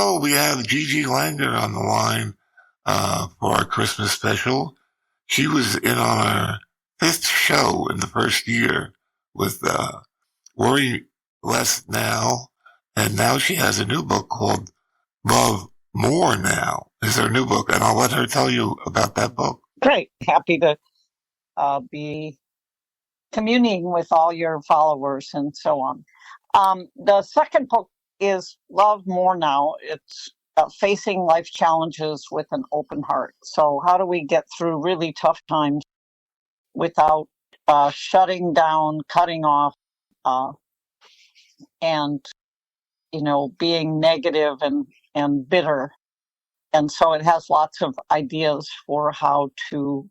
Hello, we have Gigi Langer on the line for our Christmas special. She was in on our fifth show in the first year with Worry Less Now, and now she has a new book called Love More Now, is her new book, and I'll let her tell you about that book. Great. Happy to be communing with all your followers and so on. The second book is Love More Now. It's facing life challenges with an open heart. So how do we get through really tough times without shutting down, cutting off, and, being negative and bitter? And so it has lots of ideas for how to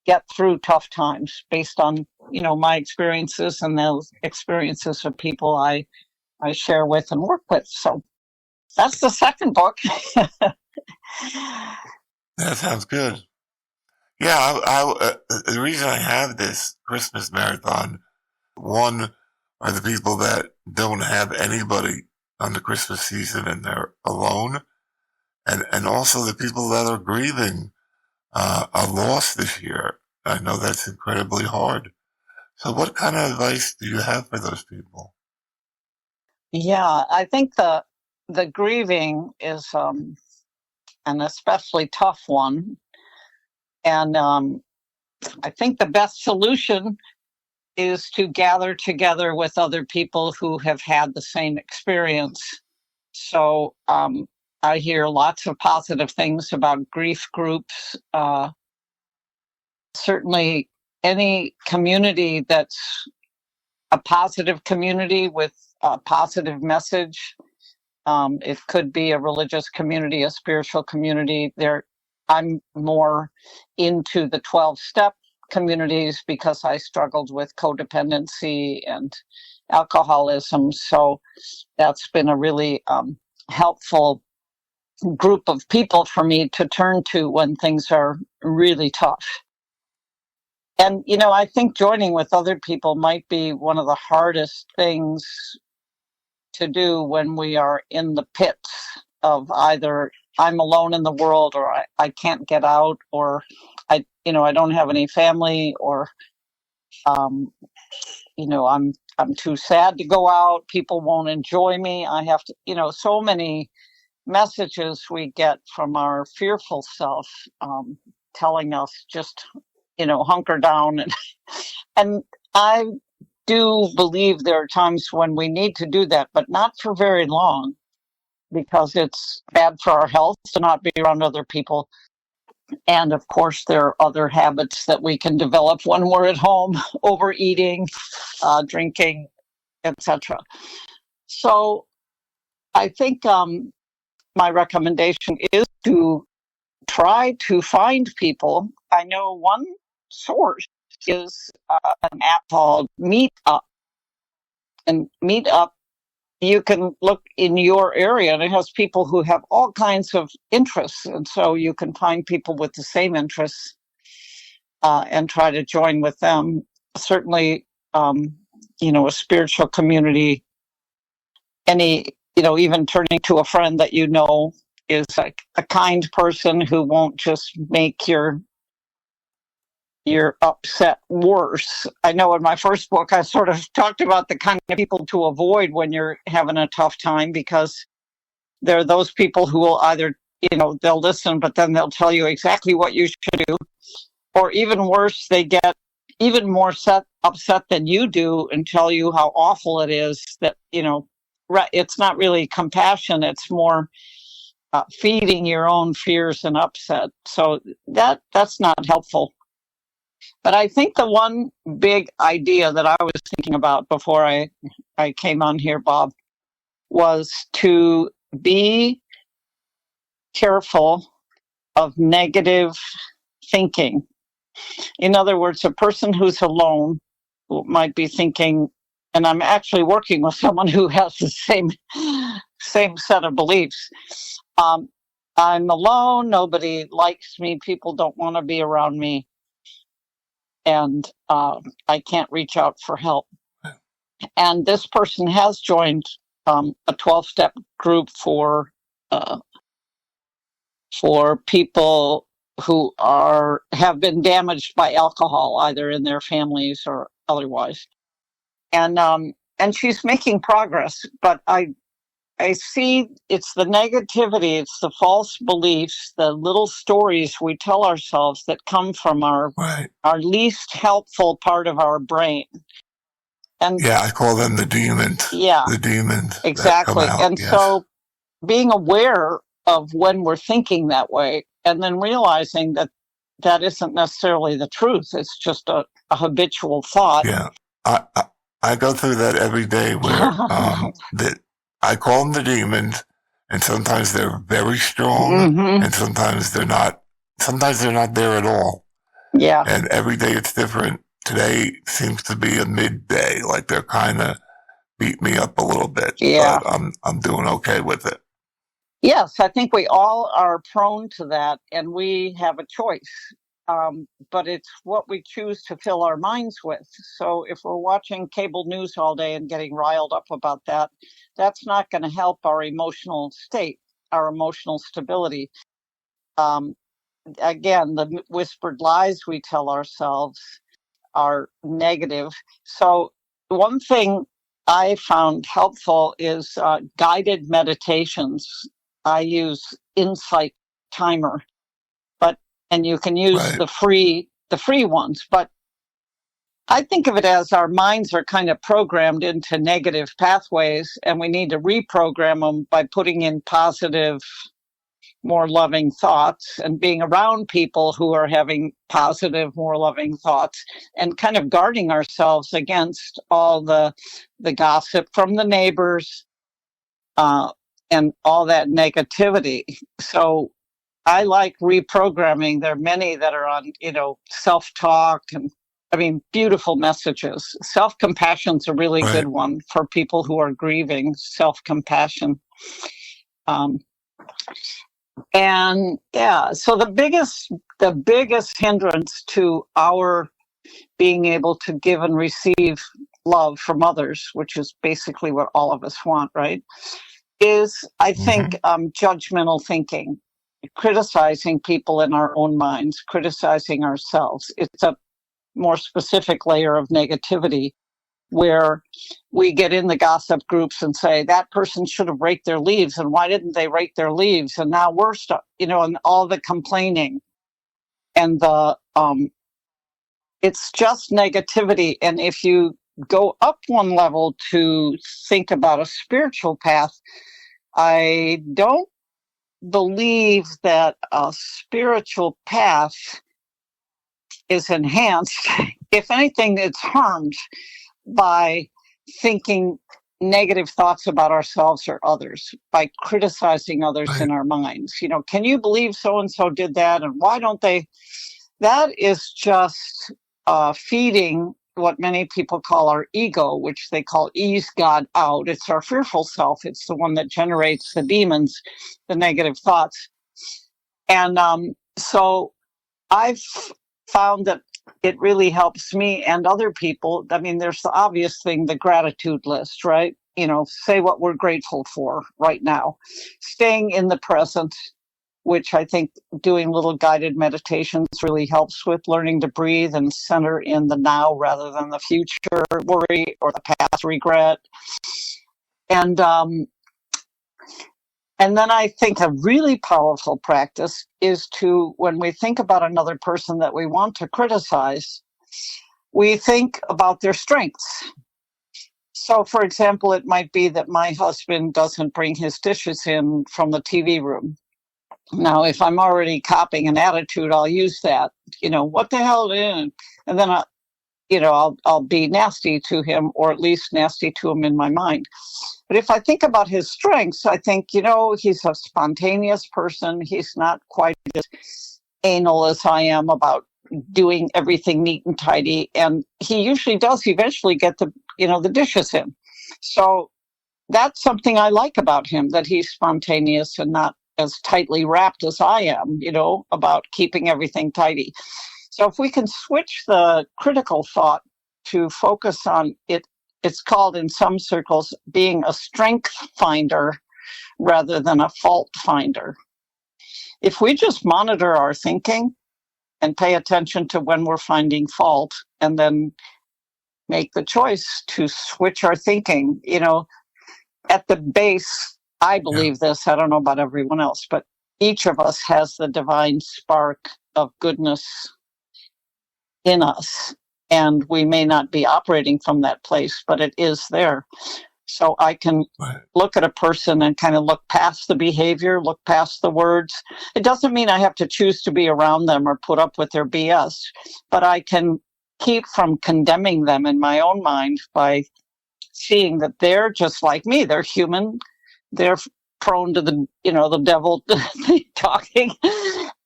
get through tough times based on, my experiences and those experiences of people I share with and work with. So that's the second book. That sounds good. Yeah, the reason I have this Christmas marathon, one, are the people that don't have anybody on the Christmas season and they're alone, and also the people that are grieving a loss this year. I know that's incredibly hard. So what kind of advice do you have for those people? Yeah, I think the grieving is an especially tough one. And I think the best solution is to gather together with other people who have had the same experience. So I hear lots of positive things about grief groups. Certainly any community that's a positive community with a positive message. It could be a religious community, a spiritual community. I'm more into the 12-step communities because I struggled with codependency and alcoholism. So that's been a really helpful group of people for me to turn to when things are really tough. And, I think joining with other people might be one of the hardest things to do when we are in the pits of either I'm alone in the world, or I can't get out, or I don't have any family, or I'm too sad to go out. People won't enjoy me. I have to, so many messages we get from our fearful self telling us just, hunker down. And I do believe there are times when we need to do that, but not for very long, because it's bad for our health to not be around other people. And of course, there are other habits that we can develop when we're at home: overeating, drinking, etc. So I think my recommendation is to try to find people. I know one source is an app called Meetup. And Meetup, you can look in your area, and it has people who have all kinds of interests. And so you can find people with the same interests and try to join with them. Certainly, a spiritual community, even turning to a friend that is a kind person who won't just make your upset worse. I know in my first book, I sort of talked about the kind of people to avoid when you're having a tough time, because there are those people who will either, they'll listen, but then they'll tell you exactly what you should do. Or even worse, they get even more upset than you do and tell you how awful it is that, it's not really compassion. It's more feeding your own fears and upset. So that's not helpful. But I think the one big idea that I was thinking about before I came on here, Bob, was to be careful of negative thinking. In other words, a person who's alone might be thinking, and I'm actually working with someone who has the same set of beliefs. I'm alone. Nobody likes me. People don't want to be around me. And I can't reach out for help. And this person has joined a 12-step group for for people who have been damaged by alcohol, either in their families or otherwise. And she's making progress, but I see it's the negativity, it's the false beliefs, the little stories we tell ourselves that come from our least helpful part of our brain. And yeah, I call them the demons. Yeah, the demons. exactly. That come out, and yes. So being aware of when we're thinking that way, and then realizing that that isn't necessarily the truth. It's just a habitual thought. Yeah, I go through that every day where that I call them the demons, and sometimes they're very strong, and sometimes they're not. Sometimes they're not there at all. Yeah. And every day it's different. Today seems to be a midday, like they're kind of beat me up a little bit. Yeah. But I'm doing okay with it. Yes, I think we all are prone to that, and we have a choice. But it's what we choose to fill our minds with. So if we're watching cable news all day and getting riled up about that, that's not going to help our emotional state, our emotional stability. Again, the whispered lies we tell ourselves are negative. So one thing I found helpful is guided meditations. I use Insight Timer, and you can use the free ones, but I think of it as our minds are kind of programmed into negative pathways, and we need to reprogram them by putting in positive, more loving thoughts and being around people who are having positive, more loving thoughts, and kind of guarding ourselves against all the gossip from the neighbors and all that negativity. So I like reprogramming. There are many that are on, self-talk and beautiful messages. Self-compassion's a really good one for people who are grieving. Self-compassion. And yeah, so the biggest hindrance to our being able to give and receive love from others, which is basically what all of us want, right, is, I think, judgmental thinking, criticizing people in our own minds, criticizing ourselves. It's a more specific layer of negativity where we get in the gossip groups and say that person should have raked their leaves, and why didn't they rake their leaves, and now we're stuck, and all the complaining and the it's just negativity. And if you go up one level to think about a spiritual path, I don't believe that a spiritual path is enhanced. If anything, it's harmed by thinking negative thoughts about ourselves or others, by criticizing others in our minds. Can you believe so-and-so did that? And why don't they? That is just feeding what many people call our ego, which they call ease God out. It's our fearful self. It's the one that generates the demons, the negative thoughts. And so I've found that it really helps me and other people. There's the obvious thing, the gratitude list, right? Say what we're grateful for right now. Staying in the present, which I think doing little guided meditations really helps with, learning to breathe and center in the now rather than the future worry or the past regret. And then I think a really powerful practice is to, when we think about another person that we want to criticize, we think about their strengths. So, for example, it might be that my husband doesn't bring his dishes in from the TV room. Now, if I'm already copying an attitude, I'll use that, what the hell, and then I'll be nasty to him, or at least nasty to him in my mind. But if I think about his strengths, I think, he's a spontaneous person. He's not quite as anal as I am about doing everything neat and tidy. And he usually does eventually get the dishes in. So that's something I like about him, that he's spontaneous and not as tightly wrapped as I am, about keeping everything tidy. So if we can switch the critical thought to focus on it, it's called in some circles being a strength finder. rather than a fault finder. If we just monitor our thinking and pay attention to when we're finding fault, and then make the choice to switch our thinking, at the base, I believe this, I don't know about everyone else, but each of us has the divine spark of goodness in us. And we may not be operating from that place, but it is there. So I can look at a person and kind of look past the behavior, look past the words. It doesn't mean I have to choose to be around them or put up with their BS, but I can keep from condemning them in my own mind by seeing that they're just like me. They're human. They're prone to the devil talking,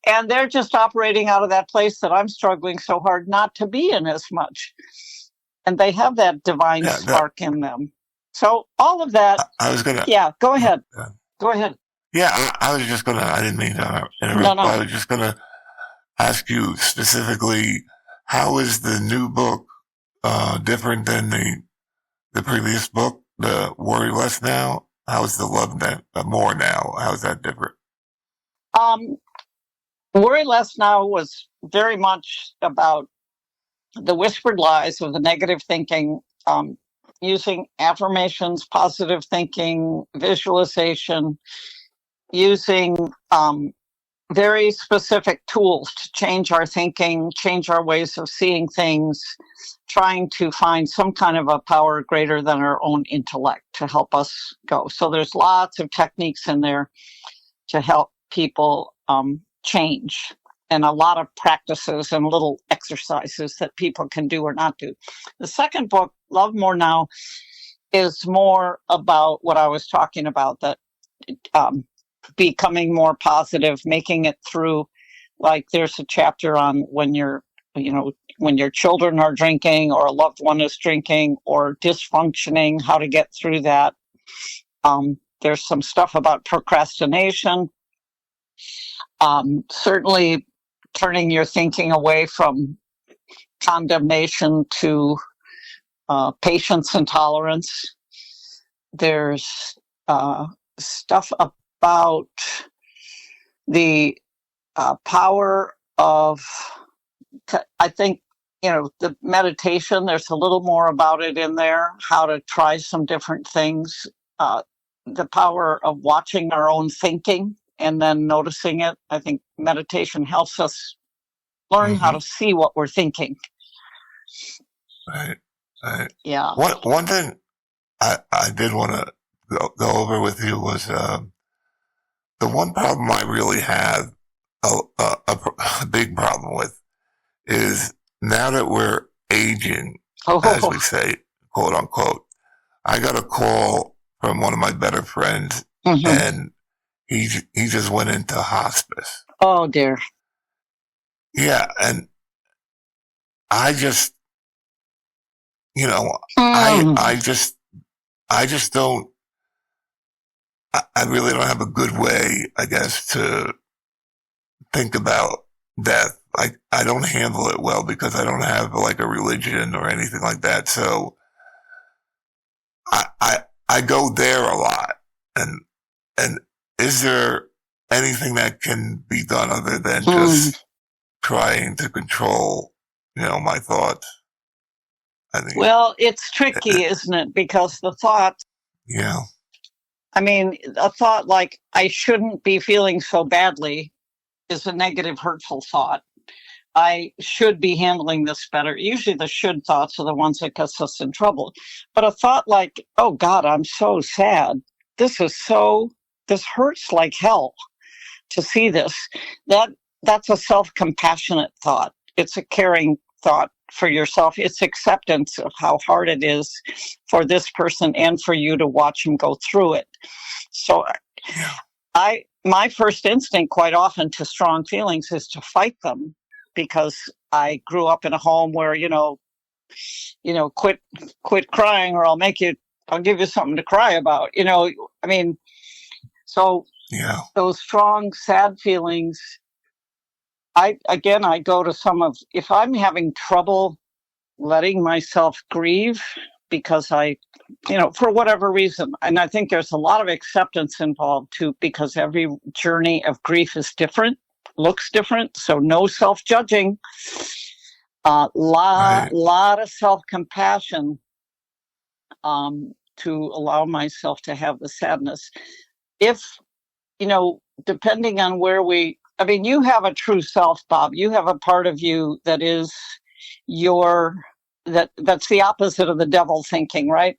and they're just operating out of that place that I'm struggling so hard not to be in as much. And they have that divine spark in them. So all of that. I was gonna. Yeah, go ahead. Go ahead. Yeah, I was just gonna. I didn't mean to interrupt. No. I was just gonna ask you specifically, how is the new book different than the previous book, the Worry Less Now? How is the Love More Now? How is that different? Worry Less Now was very much about the whispered lies of the negative thinking, using affirmations, positive thinking, visualization, using very specific tools to change our thinking, change our ways of seeing things, trying to find some kind of a power greater than our own intellect to help us go. So there's lots of techniques in there to help people change, and a lot of practices and little exercises that people can do or not do. The second book, Love More Now, is more about what I was talking about, that becoming more positive, making it through. Like there's a chapter on when your children are drinking or a loved one is drinking or dysfunctioning, how to get through that. There's some stuff about procrastination. Certainly turning your thinking away from condemnation to patience and tolerance. There's stuff about the power of, I think, the meditation. There's a little more about it in there, how to try some different things. The power of watching our own thinking and then noticing it. I think meditation helps us learn how to see what we're thinking. Right. Yeah. One thing I did want to go over with you was the one problem I really have a big problem with is, now that we're aging, as we say, quote unquote, I got a call from one of my better friends, and he just went into hospice. Oh dear. Yeah, and I just, I just don't. I really don't have a good way, I guess, to think about death. I don't handle it well because I don't have like a religion or anything like that. So I go there a lot. And is there anything that can be done other than just trying to control, my thoughts? Well, it's tricky, isn't it? Because the thoughts. Yeah. I mean, a thought like, I shouldn't be feeling so badly, is a negative, hurtful thought. I should be handling this better. Usually the should thoughts are the ones that gets us in trouble. But a thought like, oh God, I'm so sad. This hurts like hell to see this. That's a self-compassionate thought. It's a caring thought for yourself. It's acceptance of how hard it is for this person and for you to watch him go through it. So my first instinct quite often to strong feelings is to fight them, because I grew up in a home where, quit crying or I'll give you something to cry about. So those strong, sad feelings, I go to if I'm having trouble letting myself grieve because I, for whatever reason, and I think there's a lot of acceptance involved too, because every journey of grief is different, looks different. So no self-judging, lot of self-compassion, to allow myself to have the sadness. If, depending on where you have a true self, Bob. You have a part of you that is that's the opposite of the devil thinking, right?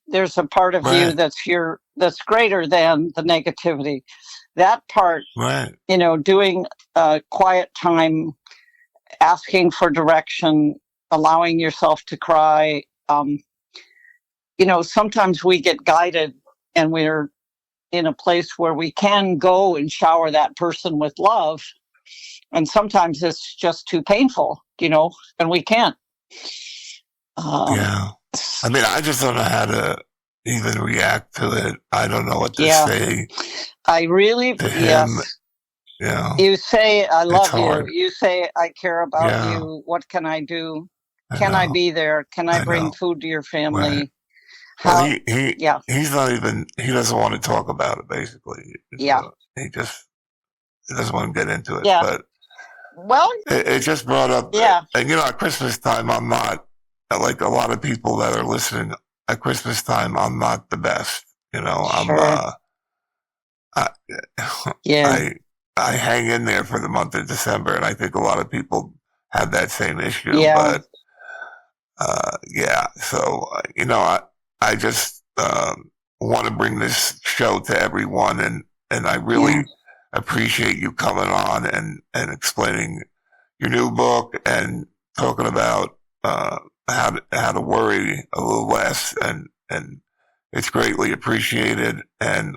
There's a part of you that's greater than the negativity. That part, doing quiet time, asking for direction, allowing yourself to cry. Sometimes we get guided and we're in a place where we can go and shower that person with love. And sometimes it's just too painful, and we can't. I just don't know how to even react to it. I don't know what to say. I really, to him. You say, I love you. You say, I care about you. What can I do? Can I be there? Can I bring food to your family? Right. Well, he's not even, he doesn't want to talk about it, basically. He doesn't want to get into it. Yeah. But it just brought up, and at Christmas time, I'm not, like a lot of people that are listening, at Christmas time, I'm not the best. I hang in there for the month of December, and I think a lot of people have that same issue. Yeah. But, so, I just want to bring this show to everyone, and I really appreciate you coming on and explaining your new book and talking about how to worry a little less, and it's greatly appreciated. And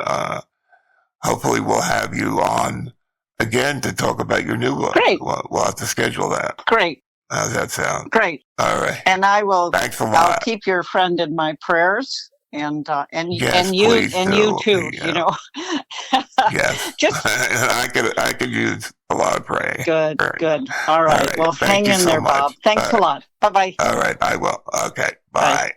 hopefully we'll have you on again to talk about your new book. Great. We'll have to schedule that. Great. How's that sound? Great. All right. And I will. Thanks a lot. I'll keep your friend in my prayers, and you too. Yes. Just I could use a lot of praying. Good. All right. Well, hang in there, Bob. Thanks a lot. Bye-bye. All right. I will. Okay. Bye.